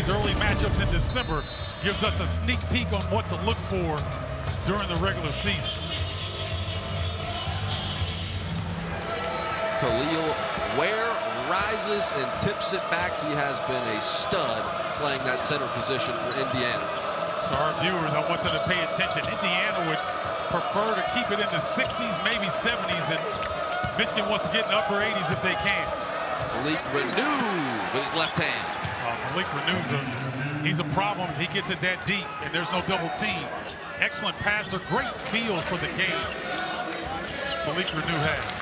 these early matchups in December gives us a sneak peek on what to look for during the regular season. Kel'el Ware rises and tips it back. He has been a stud playing that center position for Indiana. So our viewers, I want them to pay attention. Indiana would prefer to keep it in the 60s, maybe 70s, and Michigan wants to get in the upper 80s if they can. Malik Reneau with his left hand. Malik Reneau's he's a problem if he gets it that deep and there's no double team. Excellent passer, great feel for the game. Malik Reneau has.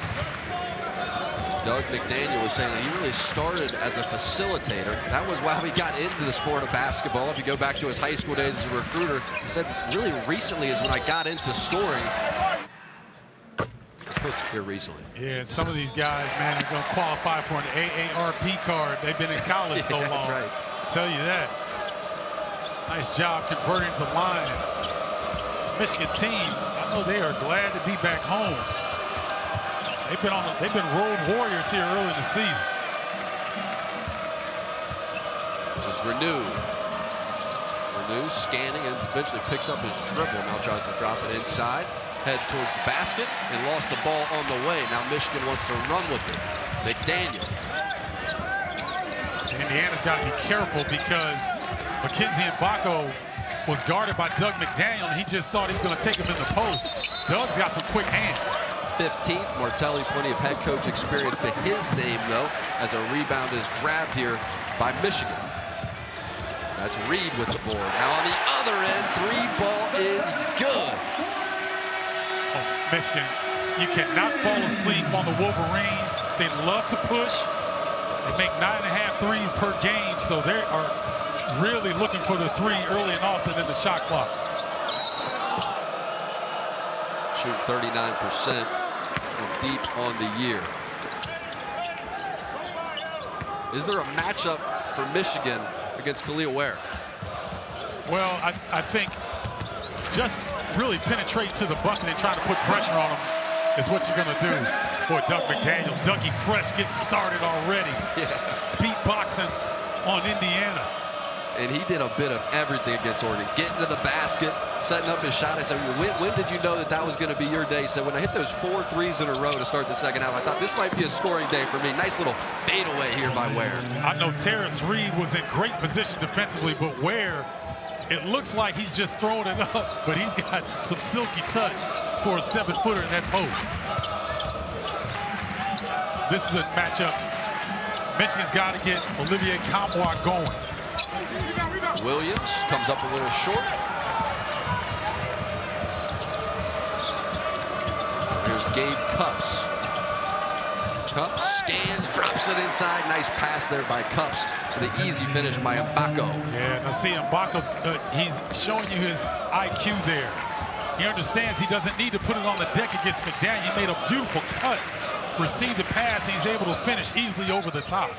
Doug McDaniel was saying that he really started as a facilitator. That was how he got into the sport of basketball. If you go back to his high school days as a recruiter, he said really recently is when I got into scoring. Here recently. Yeah, and some of these guys, man, are going to qualify for an AARP card. They've been in college so long. That's right. I'll tell you that. Nice job converting the line. This Michigan team, I know they are glad to be back home. They've been road warriors here early in the season. This is Reneau. Reneau scanning and eventually picks up his dribble. Now tries to drop it inside. Head towards the basket and lost the ball on the way. Now Michigan wants to run with it. McDaniel. Indiana's got to be careful because Mackenzie Mbako was guarded by Doug McDaniel, and he just thought he was going to take him in the post. Doug's got some quick hands. 15th, Martelli, plenty of head coach experience to his name, though, as a rebound is grabbed here by Michigan. That's Reed with the board. Now on the other end, three ball is good. Michigan, you cannot fall asleep on the Wolverines. They love to push. They make 9.5 threes per game, so they are really looking for the three early and often in the shot clock. Shooting 39% from deep on the year. Is there a matchup for Michigan against Kel'el Ware? Well, I think just really penetrate to the bucket and try to put pressure on him is what you're going to do. Boy, Doug McDaniel, Dougie Fresh getting started already. Yeah. Beatboxing on Indiana. And he did a bit of everything against Oregon. Getting to the basket, setting up his shot. I said, when did you know that that was going to be your day? He said, when I hit those 4 threes in a row to start the second half, I thought this might be a scoring day for me. Nice little fadeaway here by Ware. I know Terrence Reed was in great position defensively, but Ware, it looks like he's just throwing it up, but he's got some silky touch for a 7-footer in that post. This is a matchup. Michigan's got to get Olivier Kamwa going. Williams comes up a little short. Here's Gabe Cups. Cups scans, drops it inside. Nice pass there by Cups. The easy finish by Mbako. Yeah, now see Mbako's, he's showing you his IQ there. He understands he doesn't need to put it on the deck against McDaniel. He made a beautiful cut, received the pass, and he's able to finish easily over the top.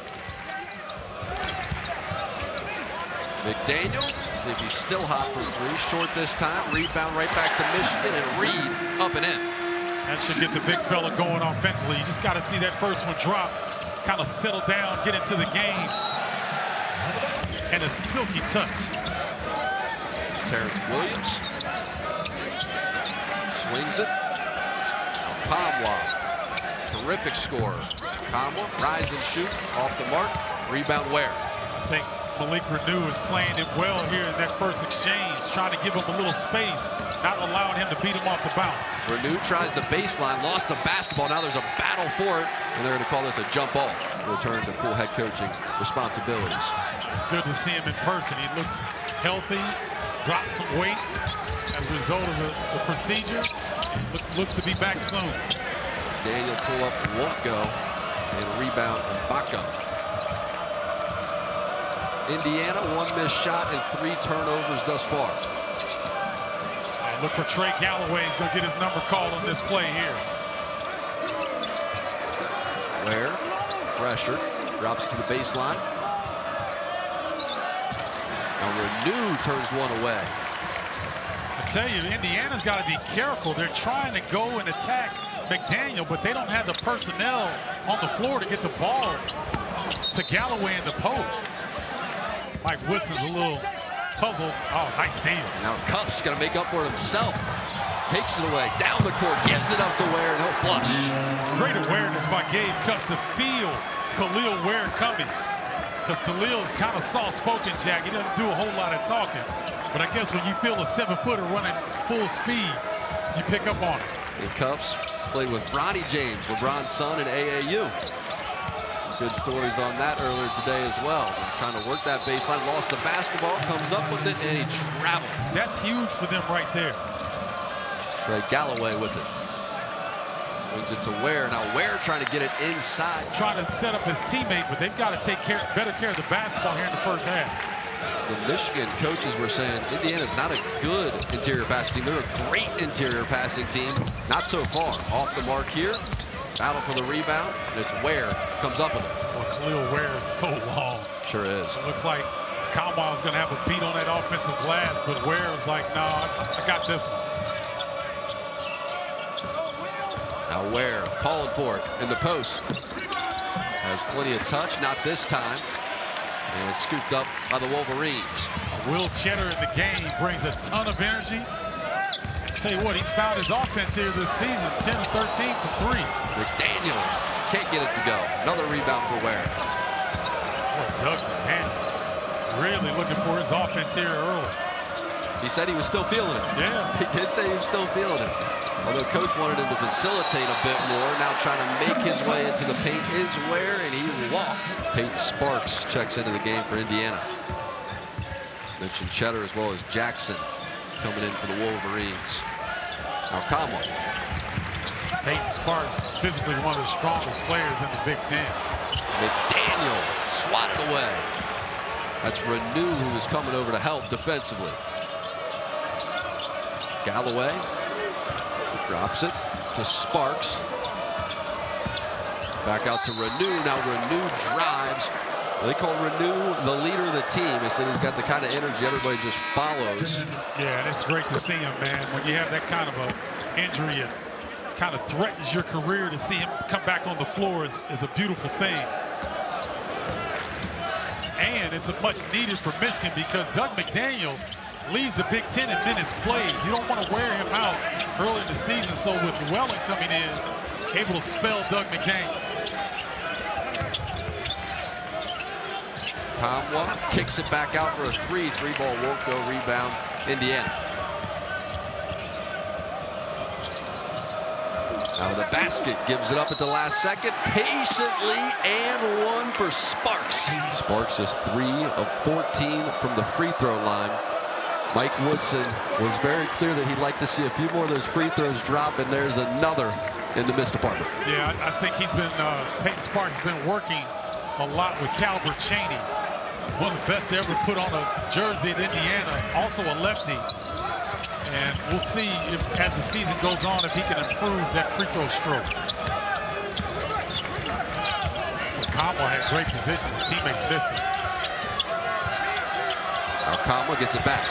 McDaniel, see if he's still hot from three. Short this time. Rebound right back to Michigan, and Reed up and in. That should get the big fella going offensively. You just got to see that first one drop, kind of settle down, get into the game. And a silky touch. Terrence Williams swings it. Kamwa, terrific scorer. Kamwa, rise and shoot, off the mark. Rebound Ware. I think Malik Reneau is playing it well here in that first exchange, trying to give him a little space, not allowing him to beat him off the bounce. Reneau tries the baseline, lost the basketball. Now there's a battle for it, and they're going to call this a jump ball. Return to full head coaching responsibilities. It's good to see him in person. He looks healthy. He's dropped some weight as a result of the procedure. Looks to be back soon. Daniel pull up won't go, and rebound Mbako. Indiana, 1 missed shot and 3 turnovers thus far. And look for Trey Galloway. He's going to get his number called on this play here. Ware, pressure, drops to the baseline. Now Reneau turns one away. I tell you, Indiana's got to be careful. They're trying to go and attack McDaniel, but they don't have the personnel on the floor to get the ball to Galloway in the post. Mike Woodson's a little puzzled. Oh, nice steal. Now Cup's going to make up for it himself. Takes it away, down the court, gives it up to Ware, and he'll flush. Great awareness by Gabe Cupps to feel Kel'el Ware coming. Because Kel'el's kind of soft-spoken, Jack. He doesn't do a whole lot of talking. But I guess when you feel a 7-footer running full speed, you pick up on it. And Cupps played with Bronny James, LeBron's son, in AAU. Some good stories on that earlier today as well. Trying to work that baseline, lost the basketball, comes up with it, and he travels. That's huge for them right there. Trey Galloway with it. Swings it to Ware. Now Ware trying to get it inside. Trying to set up his teammate, but they've got to take better care of the basketball here in the first half. The Michigan coaches were saying Indiana's not a good interior passing team. They're a great interior passing team. Not so far. Off the mark here. Battle for the rebound. And it's Ware comes up with it. Well, Kel'el Ware is so long. Sure is. It looks like Conway was going to have a beat on that offensive glass, but Ware was like, no, I got this one. Now Ware calling for it in the post. Has plenty of touch, not this time. And it's scooped up by the Wolverines. Will Cheddar in the game brings a ton of energy. Tell you what, he's found his offense here this season, 10 of 13 from 3. McDaniel can't get it to go. Another rebound for Ware. Boy, Doug McDaniel really looking for his offense here early. He said he was still feeling it. Yeah. He did say he was still feeling it. Although coach wanted him to facilitate a bit more, now trying to make his way into the paint is Ware, and he walked. Peyton Sparks checks into the game for Indiana. Mentioned Cheddar as well as Jackson coming in for the Wolverines. Now Conway. Peyton Sparks, physically one of the strongest players in the Big Ten. McDaniel swatted away. That's Reneau who is coming over to help defensively. Galloway drops it to Sparks. Back out to Reneau. Now Reneau drives. They call Reneau the leader of the team. They said he's got the kind of energy everybody just follows. Yeah, and it's great to see him, man. When you have that kind of an injury, it kind of threatens your career. To see him come back on the floor is a beautiful thing. And it's a much needed for Michigan because Doug McDaniel leads the Big Ten in minutes played. You don't want to wear him out early in the season. So with Llewellyn coming in, able to spell Doug McDaniel. Conway kicks it back out for a three. Three ball won't go. Rebound, Indiana. Out of the basket, gives it up at the last second. Patiently, and one for Sparks. Sparks is 3 of 14 from the free throw line. Mike Woodson was very clear that he'd like to see a few more of those free throws drop, and there's another in the missed department. Yeah, I think he's been, Peyton Sparks has been working a lot with Calvert Chaney. One of the best to ever put on a jersey at Indiana, also a lefty. And we'll see if, as the season goes on, if he can improve that free throw stroke. Conway had great position. His teammates missed it. Now Conway gets it back.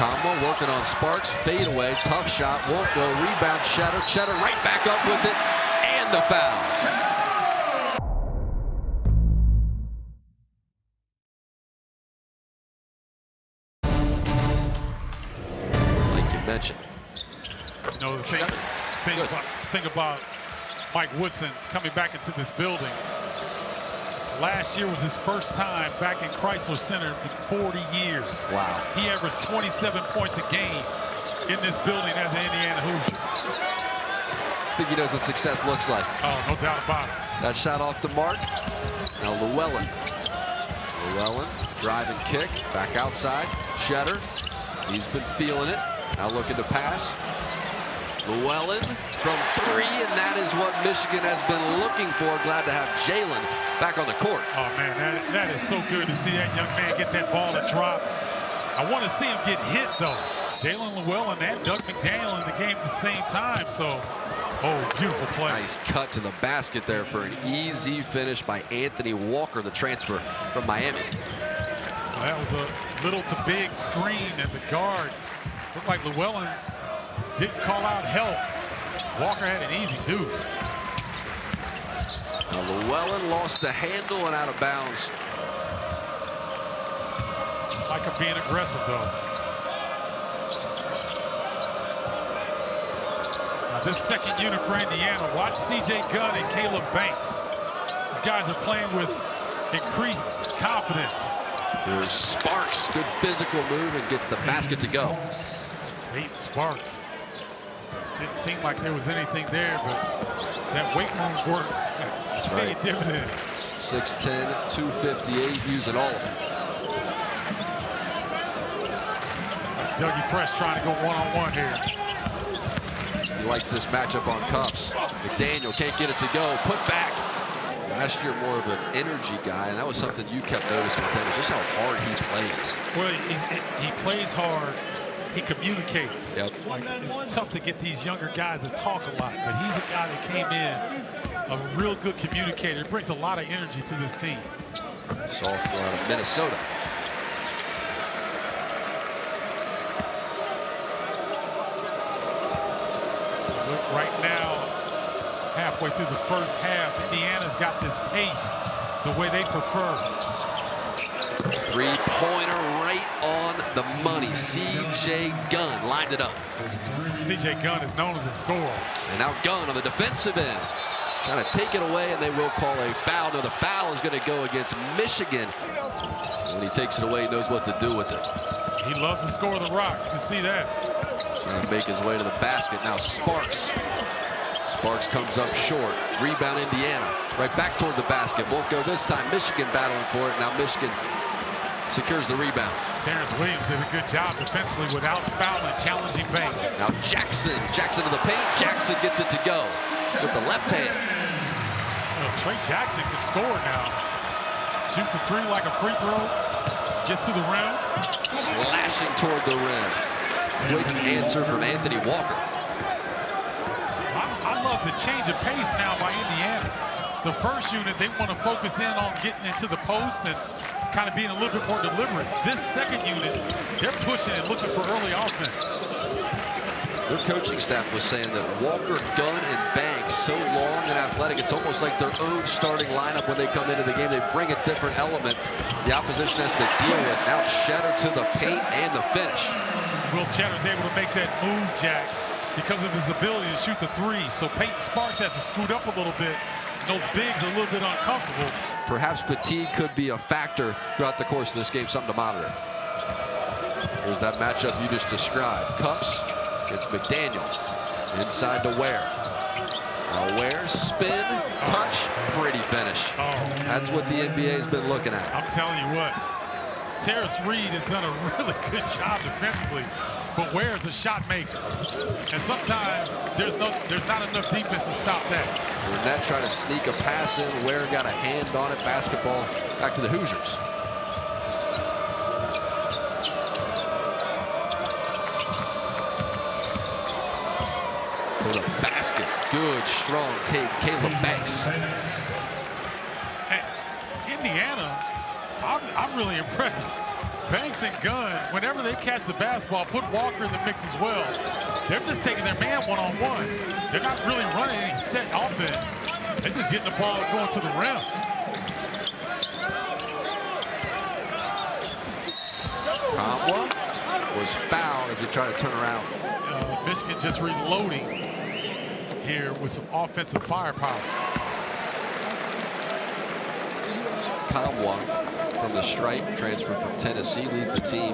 Conway working on Sparks. Fade away. Tough shot. Won't go. Rebound. Cheddar. Cheddar right back up with it. And the foul. Mentioned. You know, the thing about Mike Woodson coming back into this building. Last year was his first time back in Chrysler Center in 40 years. Wow. He averaged 27 points a game in this building as an Indiana Hoosier. I think he knows what success looks like. Oh, no doubt about it. That shot off the mark. Now Llewellyn. Llewellyn, drive and kick. Back outside. Cheddar. He's been feeling it. Now looking to pass. Llewellyn from 3, and that is what Michigan has been looking for. Glad to have Jalen back on the court. Oh, man, that is so good to see that young man get that ball to drop. I want to see him get hit, though. Jalen Llewellyn and Doug McDaniel in the game at the same time, so, oh, beautiful play. Nice cut to the basket there for an easy finish by Anthony Walker, the transfer from Miami. Well, that was a little to big screen, and the guard looked like Llewellyn didn't call out help. Walker had an easy deuce. Now Llewellyn lost the handle and out of bounds. Like him being aggressive, though. Now, this second unit for Indiana, watch C.J. Gunn and Caleb Banks. These guys are playing with increased confidence. Here's Sparks, good physical move, and gets the basket to go. Peyton Sparks. Didn't seem like there was anything there, but that weight room work paid dividends. 6'10", 258, using all of it. Dougie Fresh trying to go one-on-one here. He likes this matchup on Cups. McDaniel can't get it to go. Put back. Last year, more of an energy guy, and that was something you kept noticing with him, just how hard he plays. Well, he plays hard. He communicates. Yep. Like, it's tough to get these younger guys to talk a lot, but he's a guy that came in, a real good communicator. He brings a lot of energy to this team. Sophomore out of Minnesota. So look, right now, halfway through the first half, Indiana's got this pace the way they prefer. Three-pointer right on the money. C.J. Gunn lined it up. C.J. Gunn is known as a scorer. And now Gunn on the defensive end. Trying to take it away, and they will call a foul. No, the foul is going to go against Michigan. When he takes it away, he knows what to do with it. He loves to score the rock. You can see that. Trying to make his way to the basket. Now Sparks. Sparks comes up short. Rebound Indiana. Right back toward the basket. Won't go this time. Michigan battling for it. Now Michigan secures the rebound. Terrence Williams did a good job defensively without fouling, challenging Banks. Now Jackson to the paint. Jackson gets it to go with the left hand. Trey Jackson can score now. Shoots a three like a free throw. Gets to the rim. Slashing toward the rim. Quick answer from Anthony Walker. I love the change of pace now by Indiana. The first unit, they want to focus in on getting into the post and kind of being a little bit more deliberate. This second unit, they're pushing and looking for early offense. Their coaching staff was saying that Walker, Gunn, and Banks, so long and athletic, it's almost like their own starting lineup when they come into the game. They bring a different element the opposition has to deal with. Now Cheddar to the paint and the finish. Will Cheddar's able to make that move, Jack, because of his ability to shoot the three. So Peyton Sparks has to scoot up a little bit. Those bigs are a little bit uncomfortable. Perhaps fatigue could be a factor throughout the course of this game, something to monitor. Here's that matchup you just described. Cups gets McDaniel inside to Ware. Now Ware, spin, touch, pretty finish. That's what the NBA has been looking at. I'm telling you what, Terrence Reed has done a really good job defensively, but Ware's a shot maker. And sometimes there's not enough defense to stop that. Burnett tried to sneak a pass in. Ware got a hand on it. Basketball back to the Hoosiers. To the basket. Good, strong take. Caleb Banks. Hey, Indiana, I'm really impressed. Banks and Gunn, whenever they catch the basketball, put Walker in the mix as well. They're just taking their man one-on-one. They're not really running any set offense. They're just getting the ball and going to the rim. Kamwa was fouled as he tried to turn around. Michigan just reloading here with some offensive firepower. Kamwa from the stripe, transfer from Tennessee, leads the team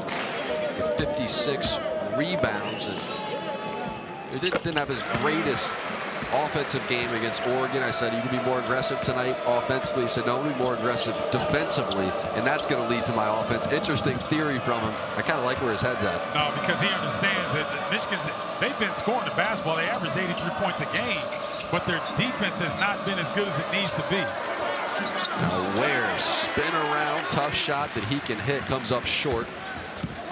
with 56 rebounds, and he didn't have his greatest offensive game against Oregon. I said, you can be more aggressive tonight offensively. He said, no, be more aggressive defensively, and that's going to lead to my offense. Interesting theory from him. I kind of like where his head's at. No, because he understands that Michigan's, they've been scoring the basketball. They average 83 points a game, but their defense has not been as good as it needs to be. Now Ware, spin around, tough shot that he can hit, comes up short,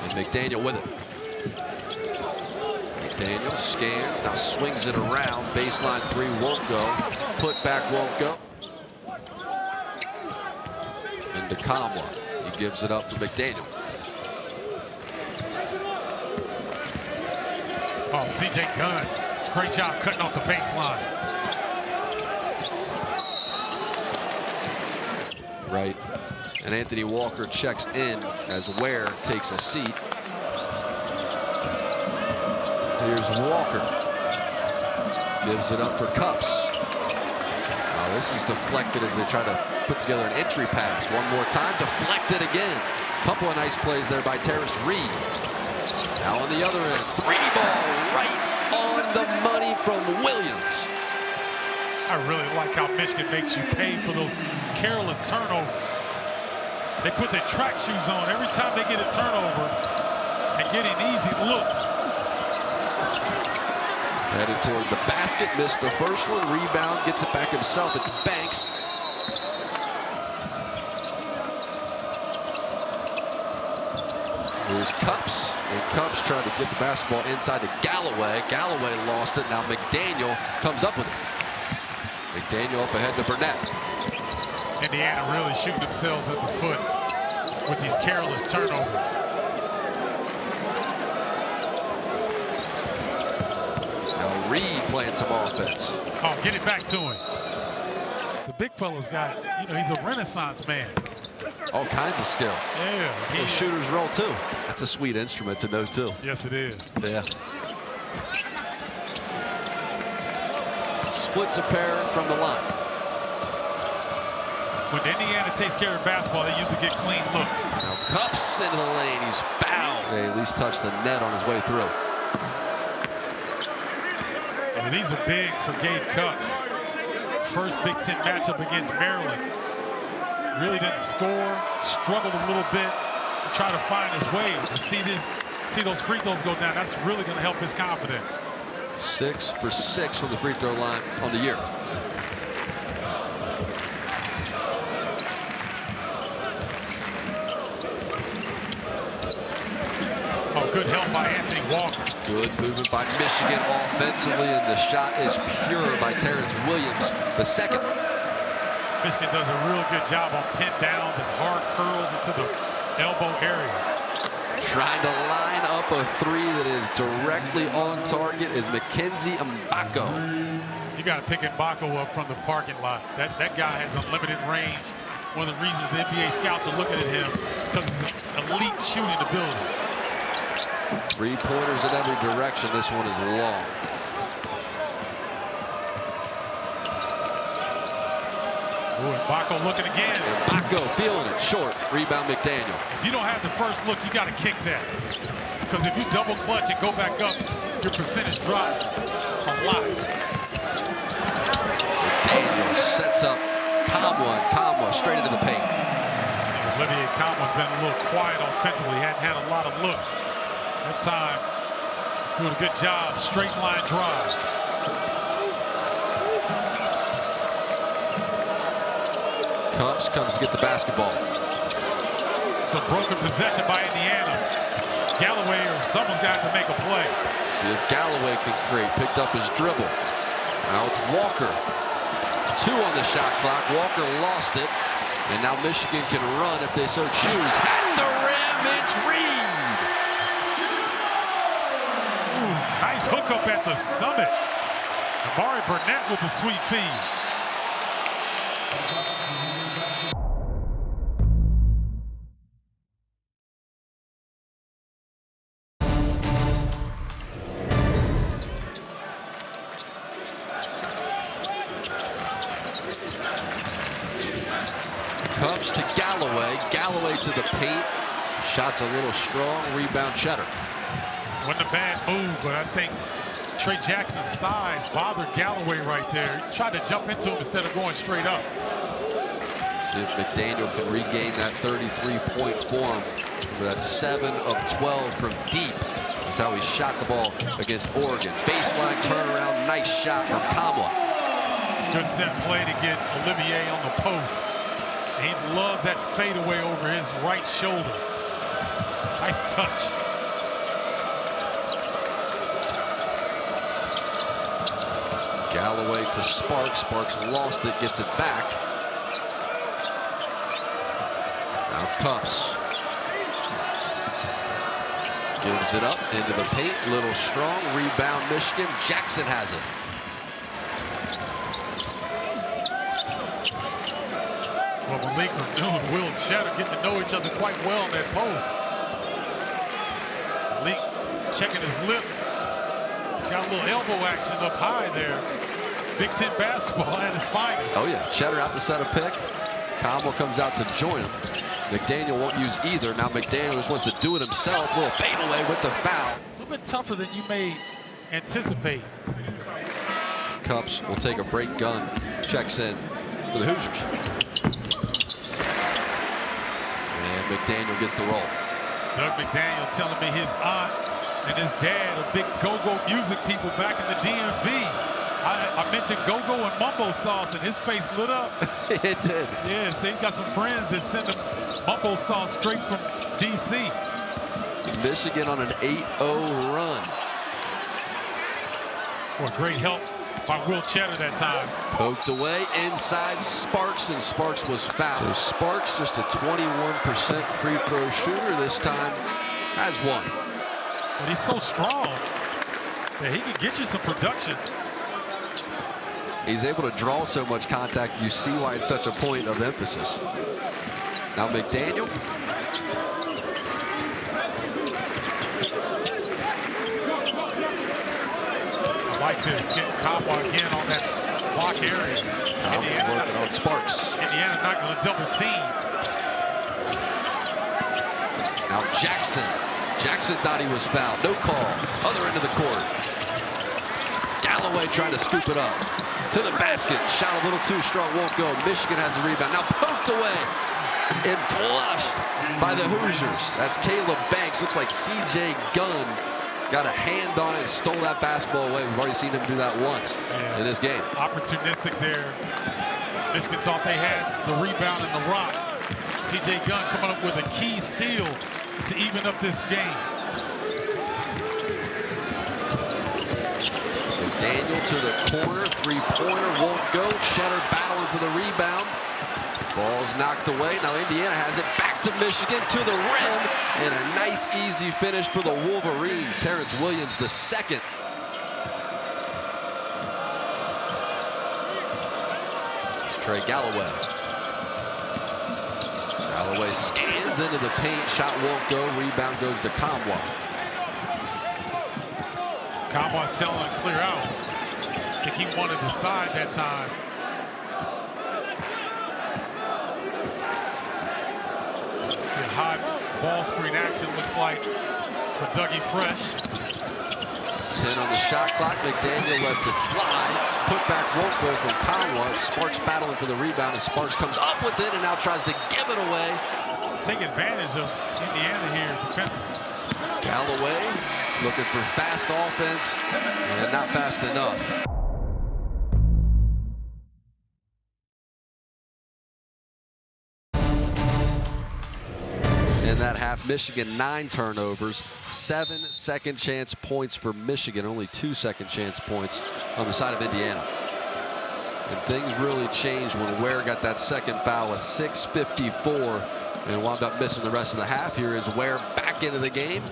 and McDaniel with it. McDaniel scans, now swings it around, baseline three won't go, put back won't go. And to Kamwa, he gives it up to McDaniel. Oh, C.J. Gunn, great job cutting off the baseline. Right. And Anthony Walker checks in as Ware takes a seat. Here's Walker. Gives it up for Cups. Now this is deflected as they try to put together an entry pass. One more time, deflected again. Couple of nice plays there by Terrace Reed. Now on the other end, 3-ball right on the money from Williams. I really like how Michigan makes you pay for those careless turnovers. They put their track shoes on every time they get a turnover and getting easy looks. Headed toward the basket, missed the first one, rebound, gets it back himself. It's Banks. Here's Cups, and Cups trying to get the basketball inside to Galloway. Galloway lost it. Now McDaniel comes up with it. McDaniel up ahead to Burnett. Indiana really shooting themselves at the foot with these careless turnovers. Now Reed playing some offense. Oh, get it back to him. The big fella's got, he's a renaissance man. All kinds of skill. Yeah. Those shooters roll too. That's a sweet instrument to know too. Yes, it is. Yeah. Splits a pair from the line. When Indiana takes care of basketball, they usually get clean looks. Now Cups into the lane. He's fouled. They at least touched the net on his way through. And these are big for Gabe Cups. First Big Ten matchup against Maryland. Really didn't score, struggled a little bit, try to find his way. To see those free throws go down, that's really going to help his confidence. 6 for 6 from the free throw line on the year. Oh, good help by Anthony Walker. Good movement by Michigan offensively, and the shot is pure by Terrence Williams, the second. Michigan does a real good job on pin downs and hard curls into the elbow area. Trying to line up a three that is directly on target is Mackenzie Mbako. You got to pick Mbako up from the parking lot. That guy has unlimited range. One of the reasons the NBA scouts are looking at him, because he's an elite shooting ability. 3-pointers in every direction. This one is long. Ooh, Mbako looking again. Mbako feeling it. Short. Rebound McDaniel. If you don't have the first look, you got to kick that. Because if you double clutch and go back up, your percentage drops a lot. McDaniel sets up Kamwa straight into the paint. And Olivier Kamwa's been a little quiet offensively. He hadn't had a lot of looks. That time, doing a good job. Straight line drive. Cups comes to get the basketball. Some broken possession by Indiana. Galloway or someone's got to make a play. See if Galloway can create. Picked up his dribble. Now it's Walker. 2 on the shot clock. Walker lost it. And now Michigan can run if they so choose. At the rim, it's Reed. Ooh, nice hookup at the summit. Amari Burnett with the sweet feed. Cups to Galloway. Galloway to the paint. Shot's a little strong. Rebound Cheddar. Wasn't a bad move, but I think Trey Jackson's size bothered Galloway right there. He tried to jump into him instead of going straight up. See if McDaniel can regain that 33-point form. That's 7 of 12 from deep. That's how he shot the ball against Oregon. Baseline turnaround. Nice shot from Kamwa. Good set play to get Olivier on the post. He loves that fadeaway over his right shoulder. Nice touch. Galloway to Sparks. Sparks lost it, gets it back. Now Cups. Gives it up into the paint. Little strong. Rebound Michigan. Jackson has it. Well, when Malik Reneau and Will Cheddar getting to know each other quite well in that post. Malik checking his lip. Got a little elbow action up high there. Big Ten basketball at its finest. Oh yeah, Cheddar out to set a pick. Combo comes out to join him. McDaniel won't use either. Now McDaniel just wants to do it himself. A little fadeaway with the foul. A little bit tougher than you may anticipate. Cups will take a break. Gun checks in for the Hoosiers. And McDaniel gets the roll. Doug McDaniel telling me his aunt and his dad are big go-go music people back in the DMV. I mentioned go-go and mumbo sauce, and his face lit up. It did. Yeah, so he's got some friends that send him mumbo sauce straight from D.C. Michigan on an 8-0 run. Well, great help by Will Cheddar that time. Poked away inside Sparks, and Sparks was fouled. So Sparks, just a 21% free throw shooter this time, has one. But he's so strong that he can get you some production. He's able to draw so much contact, you see why it's such a point of emphasis. Now McDaniel. I like this, getting Kamwa again on that block area. Indiana working on Sparks. Indiana not going to double team. Now Jackson. Jackson thought he was fouled. No call. Other end of the court. Galloway trying to scoop it up. To the basket. Shot a little too strong. Won't go. Michigan has the rebound. Now poked away and flushed by the Hoosiers. That's Caleb Banks. Looks like C.J. Gunn got a hand on it and stole that basketball away. We've already seen him do that once in this game. Opportunistic there. Michigan thought they had the rebound and the rock. C.J. Gunn coming up with a key steal to even up this game. Daniel to the corner, three-pointer won't go. Cheddar battling for the rebound. Ball's knocked away. Now Indiana has it back to Michigan to the rim, and a nice, easy finish for the Wolverines. Terrence Williams, the second. It's Trey Galloway. Galloway scans into the paint. Shot won't go. Rebound goes to Kamwa. Kamwa's telling him to clear out. I think he wanted the side that time. The high ball screen action looks like for Dougie Fresh. 10 on the shot clock. McDaniel lets it fly. Put back won't go from Kamwa. Sparks battling for the rebound, and Sparks comes up with it and now tries to give it away. Take advantage of Indiana here defensively. Galloway looking for fast offense, and not fast enough. In that half, Michigan 9 turnovers, 7 second chance points for Michigan, only 2 second chance points on the side of Indiana. And things really changed when Ware got that second foul with 6:54 and wound up missing the rest of the half. Here is Ware back into the game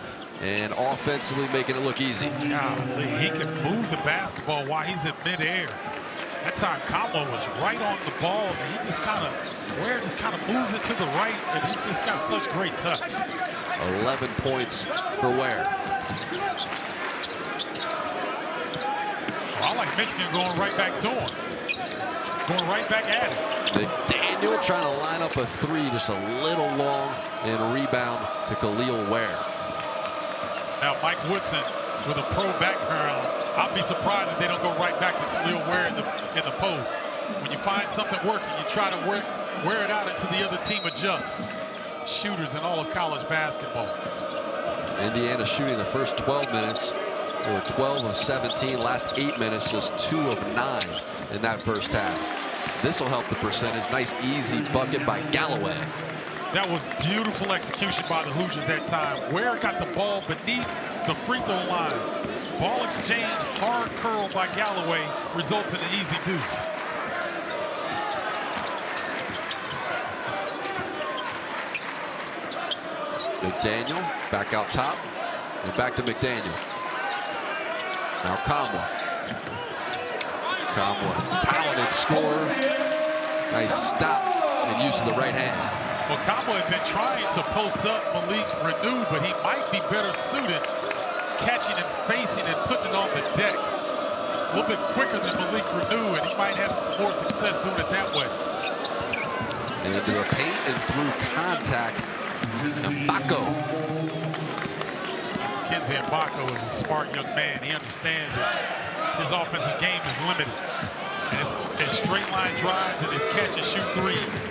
and offensively making it look easy. Golly, he can move the basketball while he's in midair. That time Kamwa was right on the ball, and he just kind of, Ware just kind of moves it to the right, and he's just got such great touch. 11 points for Ware. Well, I like Michigan going right back to him. Going right back at it. McDaniel trying to line up a three, just a little long, and rebound to Kel'el Ware. Now Mike Woodson with a pro background. I'll be surprised if they don't go right back to Kel'el Ware in the post. When you find something working, you try to wear it out until the other team adjusts. Shooters in all of college basketball. Indiana shooting the first 12 minutes. They were 12 of 17. Last 8 minutes, just 2 of 9 in that first half. This will help the percentage. Nice, easy bucket by Galloway. That was beautiful execution by the Hoosiers that time. Ware got the ball beneath the free throw line. Ball exchange, hard curl by Galloway results in an easy deuce. McDaniel back out top and back to McDaniel. Now Kamwa. Kamwa, talented scorer. Nice stop and use of the right hand. Well, Combo had been trying to post up Malik Reneau, but he might be better suited catching and facing and putting it on the deck. A little bit quicker than Malik Reneau, and he might have some more success doing it that way. Into the paint and through contact. Mbako. Kenzie Mbako is a smart young man. He understands that his offensive game is limited. And it's straight line drives and his catch and shoot threes.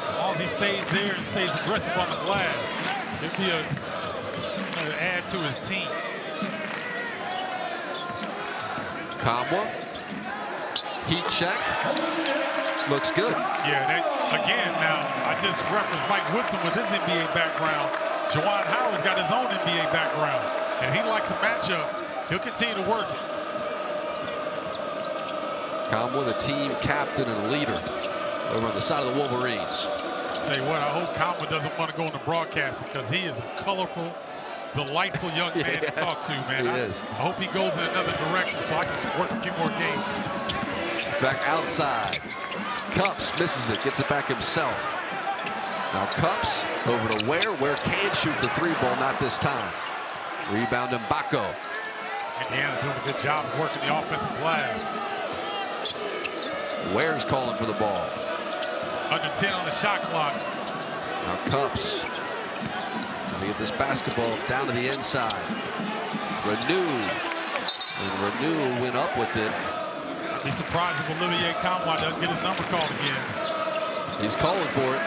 As long as he stays there and stays aggressive on the glass, it'd be an add to his team. Kamwa. Heat check. Looks good. Yeah, again, now, I just referenced Mike Woodson with his NBA background. Juwan Howard's got his own NBA background. And if he likes a matchup, he'll continue to work it. Kamwa, the team captain and leader over on the side of the Wolverines. Tell you what, I hope Kamwa doesn't want to go into broadcasting because he is a colorful, delightful young man to talk to, man. He is. I hope he goes in another direction so I can work a few more games. Back outside. Cups misses it, gets it back himself. Now Cups over to Ware. Ware can shoot the three ball, not this time. Rebound Mbako. Indiana doing a good job of working the offensive glass. Ware's calling for the ball. Under 10 on the shot clock. Now Cups trying to get this basketball down to the inside. Reneau. And Reneau went up with it. I'd be surprised if Olivier Kamwa doesn't get his number called again. He's calling for it.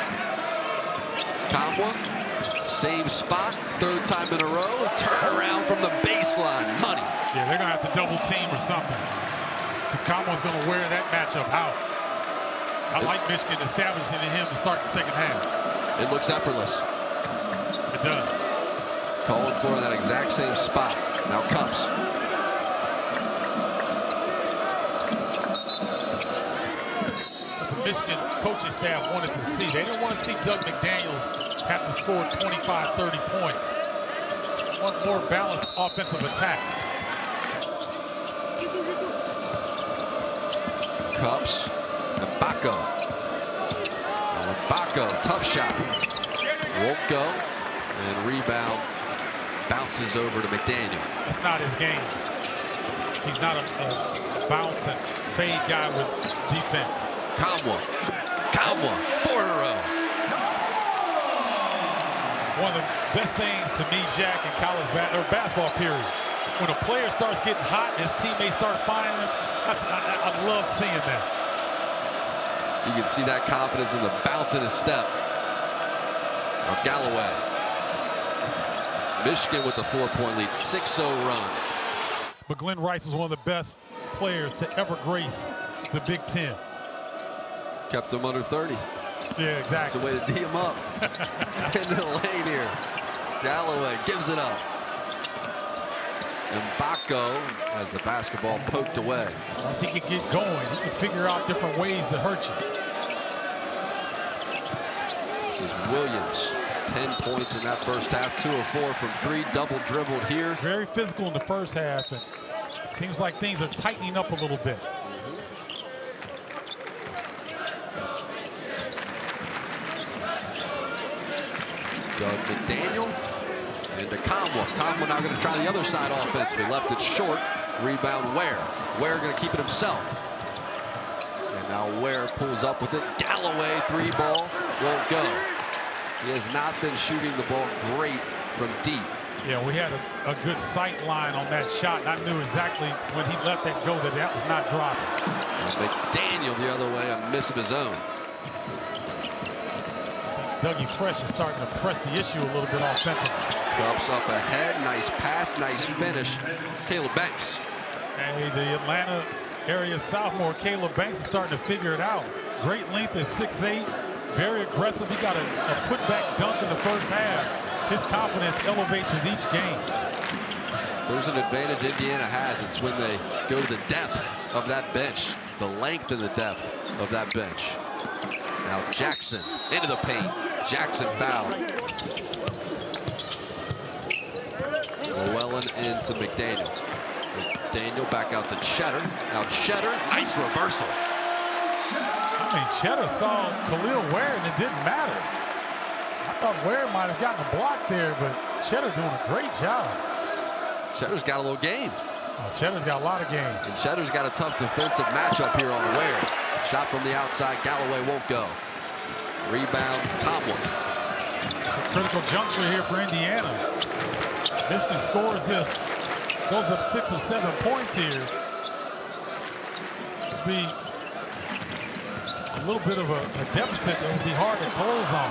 Kamwa, same spot, third time in a row. Turn around from the baseline. Money. Yeah, they're going to have to double team or something. Because Kamwa's going to wear that matchup out. I like Michigan establishing him to start the second half. It looks effortless. It does. Calling for that exact same spot. Now Cups. Michigan coaching staff wanted to see. They didn't want to see Doug McDaniels have to score 25, 30 points. Want more balanced offensive attack. Cups. Mbako. Mbako, tough shot. Won't go. And rebound bounces over to McDaniel. It's not his game. He's not a bounce and fade guy with defense. Kamwa, 4 in a row. One of the best things to me, Jack, in college basketball period, when a player starts getting hot and his teammates start finding him, I love seeing that. You can see that confidence in the bounce in his step. Now Galloway. Michigan with the 4-point lead, 6-0 run. But Glenn Rice was one of the best players to ever grace the Big Ten. Kept him under 30. Yeah, exactly. It's a way to D him up. Into the lane here. Galloway gives it up. And Mbako has the basketball poked away. Once he can get going, he can figure out different ways to hurt you. This is Williams. 10 points in that first half. 2 of 4 from 3. Double dribbled here. Very physical in the first half. And it seems like things are tightening up a little bit. Doug McDaniel into Kamwa. Kamwa now going to try the other side offensively. Left it short. Rebound Ware. Ware going to keep it himself. And now Ware pulls up with it. Galloway, 3-ball. Won't go. He has not been shooting the ball great from deep. Yeah, we had a good sight line on that shot. And I knew exactly when he let that go that was not dropping. And McDaniel the other way, a miss of his own. Dougie Fresh is starting to press the issue a little bit offensively. Cups up ahead, nice pass, nice finish. Caleb Banks. Hey, the Atlanta area sophomore Caleb Banks is starting to figure it out. Great length at 6'8", very aggressive. He got a putback dunk in the first half. His confidence elevates with each game. There's an advantage Indiana has. It's when they go to the depth of that bench, the length and the depth of that bench. Now Jackson into the paint. Jackson fouled. Llewellyn into McDaniel. McDaniel back out to Cheddar. Now Cheddar, nice reversal. I mean, Cheddar saw Kel'el Ware and it didn't matter. I thought Ware might have gotten a block there, but Cheddar doing a great job. Cheddar's got a little game. Oh, Cheddar's got a lot of games. And Cheddar's got a tough defensive matchup here on Ware. Shot from the outside, Galloway won't go. Rebound, Tomlin. It's a critical juncture here for Indiana. Michigan scores this, goes up 6 or 7 points here. It'll be a little bit of a deficit that will be hard to close on.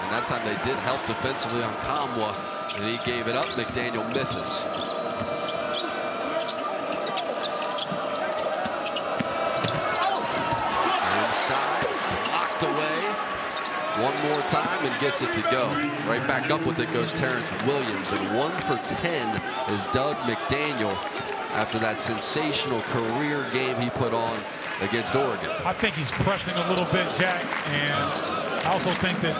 And that time they did help defensively on Kamwa, and he gave it up. McDaniel misses. Inside, locked away. One more time and gets it to go. Right back up with it goes Terrence Williams. And 1 for 10 is Doug McDaniel after that sensational career game he put on against Oregon. I think he's pressing a little bit, Jack, and I also think that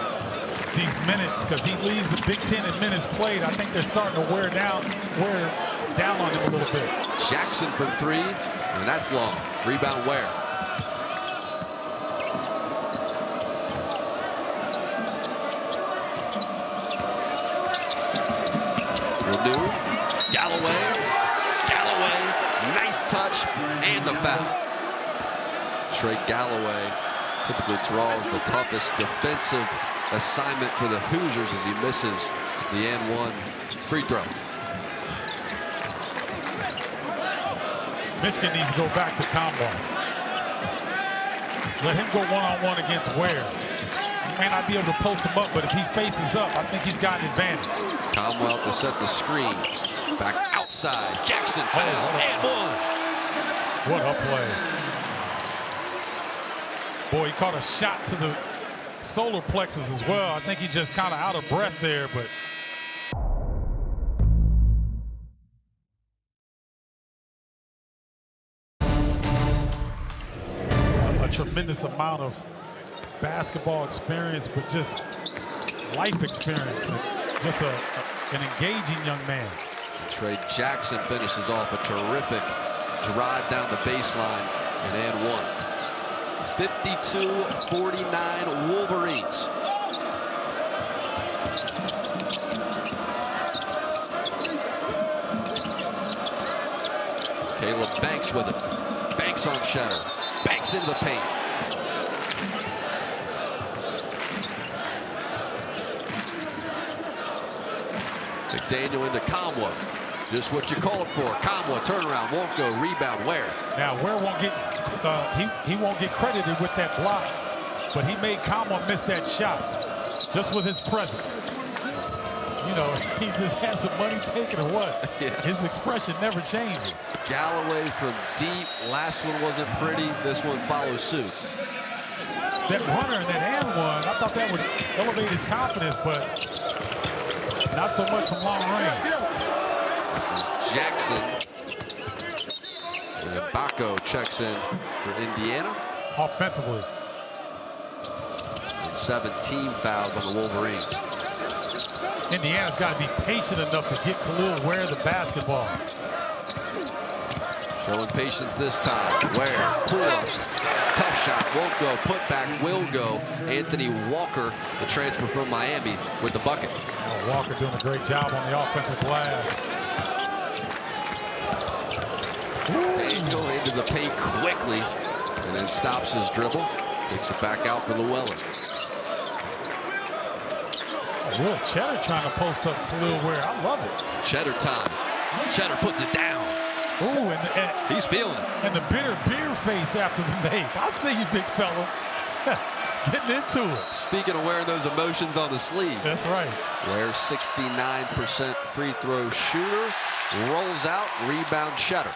these minutes, because he leads the Big Ten in minutes played, I think they're starting to wear down on him a little bit. Jackson from 3, and that's long. Rebound Ware. Reneau, Galloway, nice touch, and the foul. Trey Galloway typically draws the toughest defensive assignment for the Hoosiers as he misses the N1 free throw. Michigan needs to go back to combo. Let him go one-on-one against Ware. He may not be able to post him up, but if he faces up, I think he's got an advantage. Comwell to set the screen. Back outside. Jackson foul and one. What a play. Boy, he caught a shot to the solar plexus as well. I think he just kind of out of breath there, but a tremendous amount of basketball experience, but just life experience. Just an engaging young man. Trey Jackson finishes off a terrific drive down the baseline and one. 52-49 Wolverines. Caleb Banks with it. Banks on Cheddar. Banks into the paint. McDaniel into Kamwa. Just what you called for. Kamwa turnaround, won't go. Rebound Ware. Now Ware won't get he won't get credited with that block, but he made Kamwa miss that shot just with his presence. You know, he just had some money taken or what? Yeah. His expression never changes. Galloway from deep. Last one wasn't pretty. This one follows suit. That runner and that and one, I thought that would elevate his confidence, but not so much from long range. This is Jackson. And Baco checks in for Indiana. Offensively. And 17 fouls on the Wolverines. Indiana's got to be patient enough to get Kel'el Ware the basketball. Showing patience this time. Ware, pull up. Tough shot, won't go. Put back, will go. Anthony Walker, the transfer from Miami, with the bucket. Oh, Walker doing a great job on the offensive glass. Daniel into the paint quickly, and then stops his dribble. Takes it back out for Llewellyn. Will Cheddar trying to post up Kel'el Ware. I love it. Cheddar time. Cheddar puts it down. Ooh, and he's feeling it. And the bitter beer face after the make. I see you, big fella. Getting into it. Speaking of wearing those emotions on the sleeve. That's right. Ware 69% free throw shooter. Rolls out, rebound Cheddar.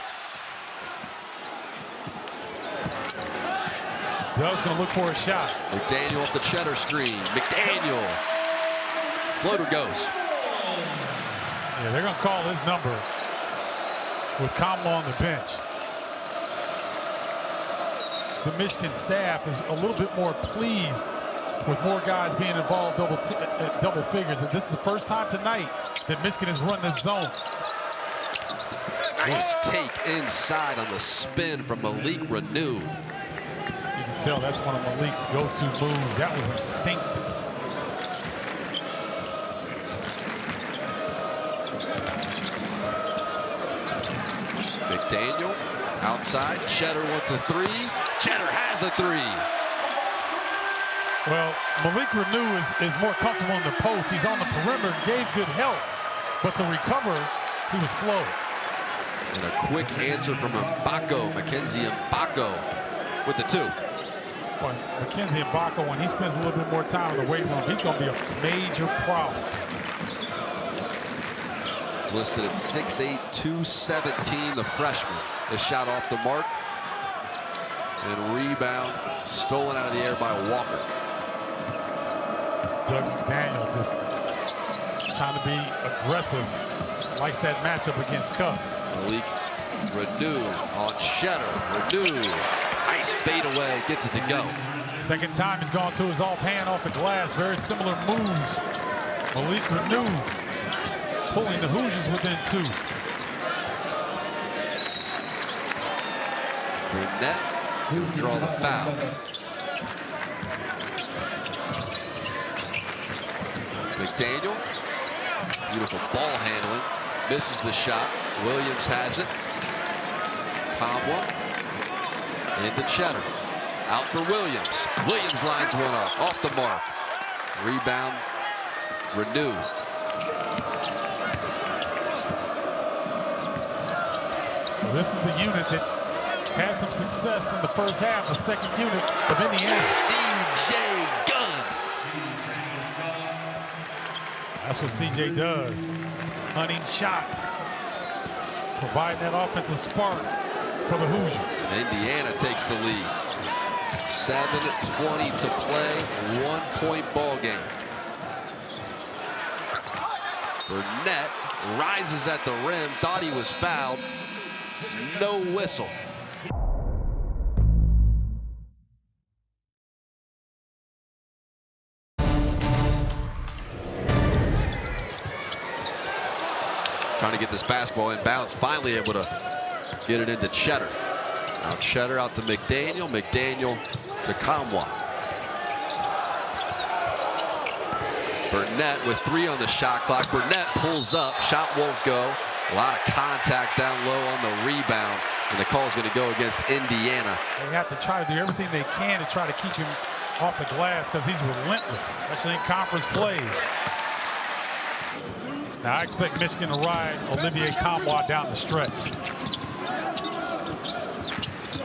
Doug's gonna look for a shot. McDaniel off the Cheddar screen. McDaniel. Floater goes. Yeah, they're gonna call his number with Kamwa on the bench. The Michigan staff is a little bit more pleased with more guys being involved at double figures. And this is the first time tonight that Michigan has run this zone. Nice take inside on the spin from Malik Reneau. You can can tell that's one of Malik's go-to moves. That was instinctive. McDaniel outside. Cheddar wants a three. Cheddar has a three. Well, Malik Reneau is more comfortable in the post. He's on the perimeter, gave good help, but to recover, he was slow. And a quick answer from Mbako, Mackenzie Mbako with the two. But Mackenzie Mbako, when he spends a little bit more time in the weight room, he's going to be a major problem. Listed at 6'8", 217, the freshman. The shot off the mark. And rebound stolen out of the air by Walker. Doug McDaniel just trying to be aggressive. Likes that matchup against Cubs. Malik Reneau on Cheddar. Reneau, nice fadeaway, gets it to go. Second time he's gone to his offhand off the glass. Very similar moves. Malik Reneau pulling the Hoosiers within two. Burnett will draw the foul. McDaniel, beautiful ball handling, misses the shot. Williams has it. Kamwa into Cheddar. Out for Williams. Williams lines one up, off the mark. Rebound, Reneau. Well, this is the unit that had some success in the first half, the second unit of Indiana. C.J. Gunn. That's what C.J. does. Hunting shots. Providing that offensive spark for the Hoosiers. Indiana takes the lead. 7:20 to play, 1-point ball game. Burnett rises at the rim, thought he was fouled. No whistle. Trying to get this basketball in bounds, finally able to get it into Cheddar. Now Cheddar out to McDaniel, McDaniel to Kamwa. Burnett with 3 on the shot clock. Burnett pulls up, shot won't go. A lot of contact down low on the rebound, and the call is going to go against Indiana. They have to try to do everything they can to try to keep him off the glass because he's relentless, especially in conference play. Now I expect Michigan to ride Olivier Kamwa down the stretch.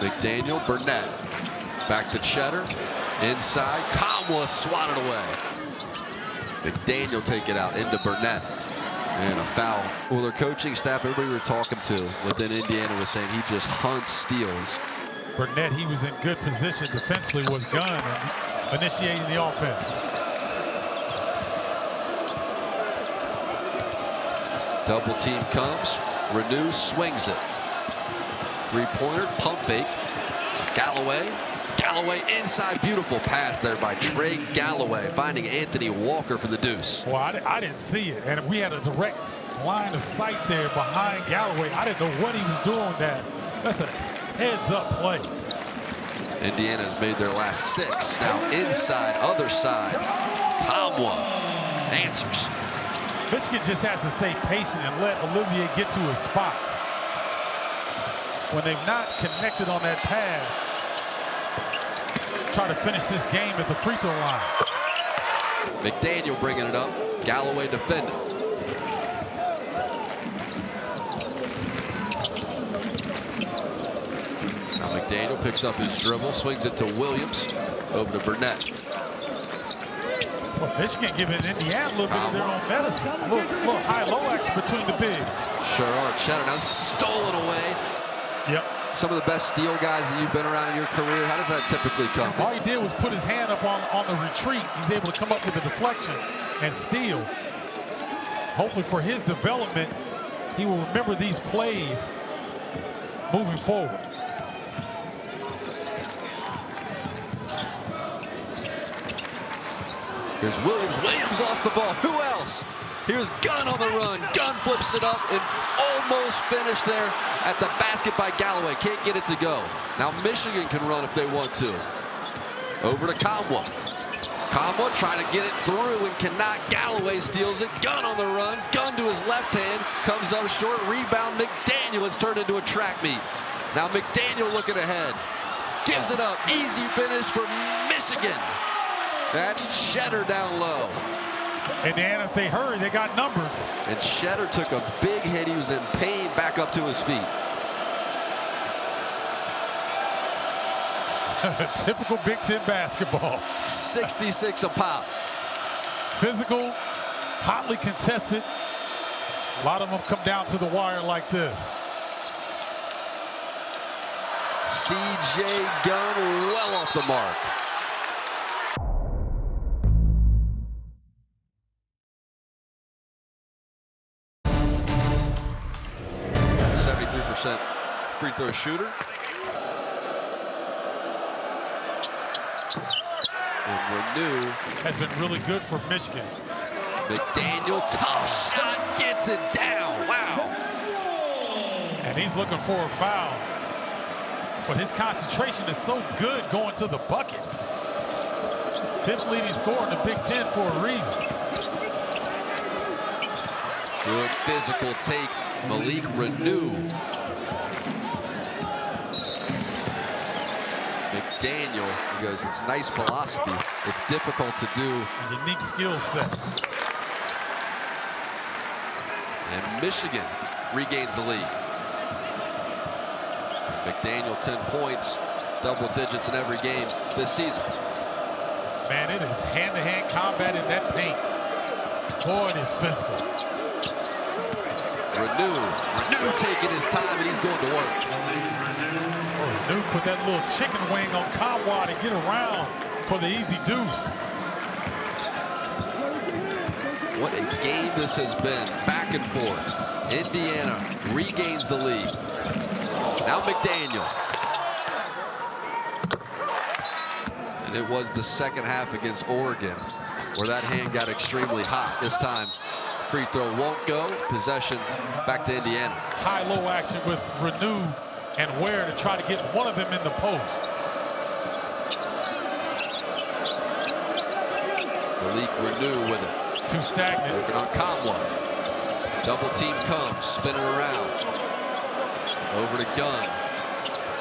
McDaniel, Burnett, back to Cheddar, inside, Kamwa swatted away. McDaniel take it out into Burnett, and a foul. Well, their coaching staff, everybody we were talking to within Indiana was saying he just hunts steals. Burnett, he was in good position defensively, was Gunn and initiating the offense. Double team comes, Reneau swings it. Three-pointer, pump fake. Galloway inside, beautiful pass there by Trey Galloway, finding Anthony Walker for the deuce. Well, I didn't see it, and we had a direct line of sight there behind Galloway. I didn't know what he was doing. That's a heads-up play. Indiana's made their last 6. Now inside, other side. Kamwa answers. Michigan just has to stay patient and let Olivier get to his spots. When they've not connected on that pass, try to finish this game at the free throw line. McDaniel bringing it up. Galloway defending. Now McDaniel picks up his dribble, swings it to Williams, over to Burnett. Well, Michigan giving Indiana a little bit of their own medicine. A little high-low action between the bigs. Sure are. Cheddar, now this is stolen away. Yep. Some of the best steal guys that you've been around in your career, how does that typically come? All he did was put his hand up on the retreat. He's able to come up with a deflection and steal. Hopefully for his development, he will remember these plays moving forward. Here's Williams. Williams lost the ball. Who else? Here's Gunn on the run. Gunn flips it up and almost finished there at the basket by Galloway. Can't get it to go. Now Michigan can run if they want to. Over to Kamwa. Kamwa trying to get it through and cannot. Galloway steals it. Gunn on the run. Gunn to his left hand. Comes up short. Rebound. McDaniel. It's turned into a track meet. Now McDaniel looking ahead. Gives it up. Easy finish for Michigan. That's Cheddar down low. Indiana, if they hurry, they got numbers. And Cheddar took a big hit. He was in pain back up to his feet. Typical Big Ten basketball. 66 a pop. Physical, hotly contested. A lot of them come down to the wire like this. C.J. Gunn well off the mark. Free throw shooter. And Reneau has been really good for Michigan. McDaniel, tough shot, gets it down. Wow. And he's looking for a foul. But his concentration is so good going to the bucket. 5th leading scorer in the Big Ten for a reason. Good physical take, Malik Reneau. McDaniel, he goes, it's nice philosophy. It's difficult to do. A unique skill set. And Michigan regains the lead. McDaniel 10 points, double digits in every game this season. Man, it is hand-to-hand combat in that paint. Boy, it is physical. Reneau taking his time, and he's going to work. Reneau put that little chicken wing on Kamwa to get around for the easy deuce. What a game this has been, back and forth. Indiana regains the lead. Now McDaniel. And it was the second half against Oregon where that hand got extremely hot. This time, free throw won't go. Possession back to Indiana. High-low action with Reneau and Ware to try to get one of them in the post. Malik Reneau with it. Too stagnant. Working on Kamwa. Double team comes, spinning around. Over to Gunn.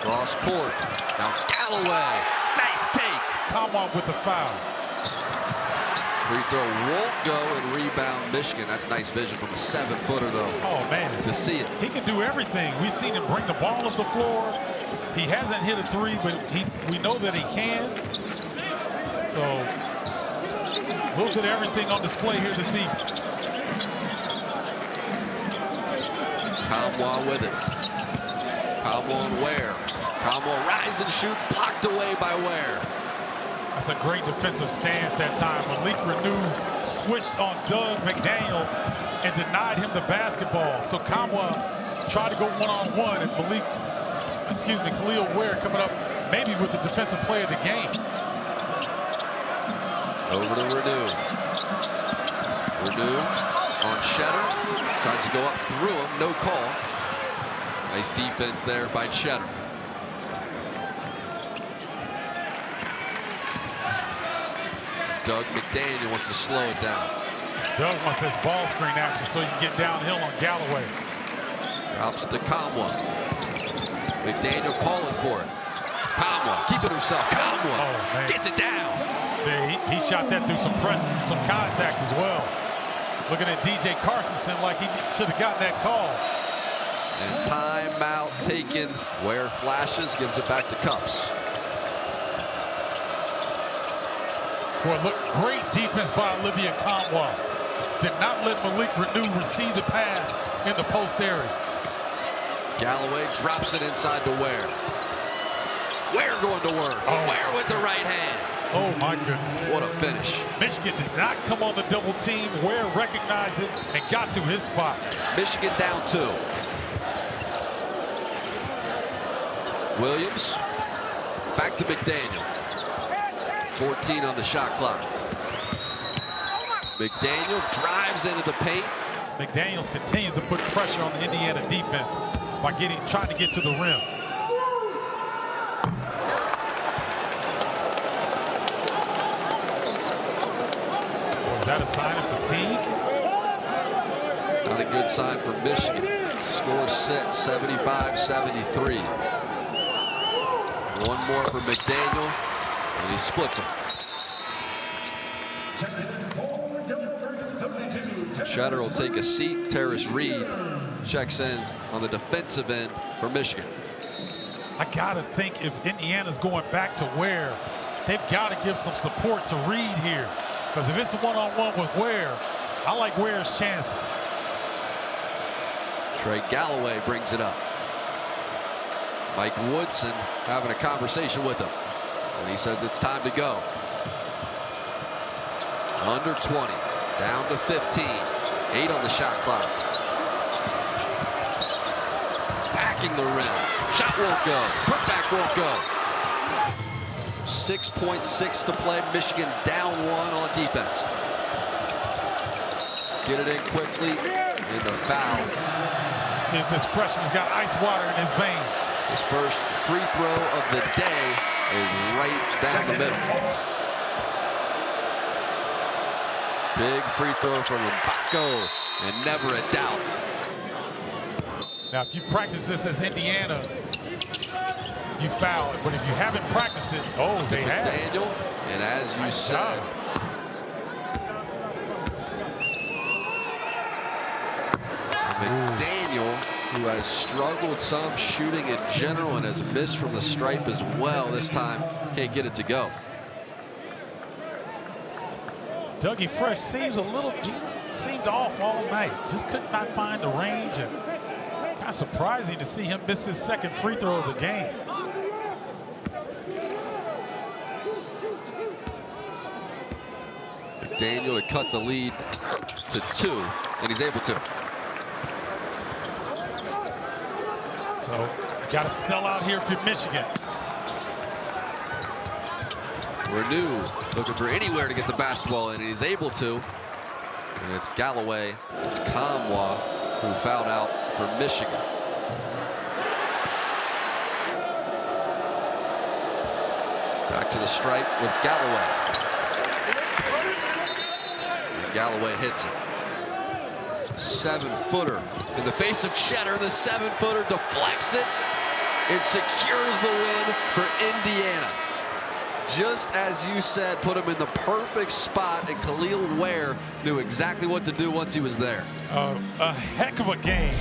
Cross court. Now Galloway. Nice take. Kamwa with the foul. Free throw won't go, and rebound Michigan. That's nice vision from a 7-footer, though. Oh, man. To see it. He can do everything. We've seen him bring the ball up the floor. He hasn't hit a three, but we know that he can. So, a little bit of everything on display here this evening. Kamwa with it. Kamwa and Ware. Kamwa rise and shoot, blocked away by Ware. That's a great defensive stance that time. Malik Reneau switched on Doug McDaniel and denied him the basketball. So Kamwa tried to go one-on-one, and Kel'el Ware coming up maybe with the defensive play of the game. Over to Reneau. Reneau on Cheddar. Tries to go up through him, no call. Nice defense there by Cheddar. Doug McDaniel wants to slow it down. Doug wants this ball screen action so he can get downhill on Galloway. Drops to Kamwa. McDaniel calling for it. Kamwa keeping himself. Kamwa gets it down. Yeah, he shot that through some contact as well. Looking at DJ Carstensen like he should have gotten that call. And timeout taken. Ware flashes, gives it back to Cups. Boy, look, great defense by Olivia Kamwa. Did not let Malik Reneau receive the pass in the post area. Galloway drops it inside to Ware. Ware going to work. Ware with the right hand. Oh, my goodness. What a finish. Michigan did not come on the double team. Ware recognized it and got to his spot. Michigan down 2. Williams. Back to McDaniel. 14 on the shot clock. McDaniel drives into the paint. McDaniels continues to put pressure on the Indiana defense by trying to get to the rim. that a sign of fatigue? Not a good sign for Michigan. Score set 75-73. One more for McDaniel, and he splits them. Cheddar will take a seat. Terrace Reed checks in on the defensive end for Michigan. I gotta think if Indiana's going back to Ware, they've got to give some support to Reed here. Because if it's a one-on-one with Ware, I like Ware's chances. Trey Galloway brings it up. Mike Woodson having a conversation with him. And he says it's time to go. Under 20, down to 15. 8 on the shot clock. Attacking the rim. Shot won't go. Putback won't go. 6.6 to play. Michigan down 1 on defense. Get it in quickly. And the foul. See if this freshman's got ice water in his veins. His first free throw of the day is right down the middle. Big free throw from Mbako, and never a doubt. Now, if you've practiced this as Indiana, you foul it. But if you haven't practiced it, oh, they have. Daniel, and as you said, McDaniel, who has struggled some shooting in general and has missed from the stripe as well this time, can't get it to go. Dougie Fresh seems a little, he seemed off all night. Just could not find the range, and kind of surprising to see him miss his second free throw of the game. McDaniel to cut the lead to 2, and he's able to. So you got to sell out here if you're Michigan. Reneau looking for anywhere to get the basketball in, and he's able to. And it's Galloway, it's Kamwa who fouled out for Michigan. Back to the stripe with Galloway. And Galloway hits it. 7-footer in the face of Cheddar. The 7-footer deflects it and secures the win for Indiana. Just as you said, put him in the perfect spot, and Kel'el Ware knew exactly what to do once he was there. A heck of a game.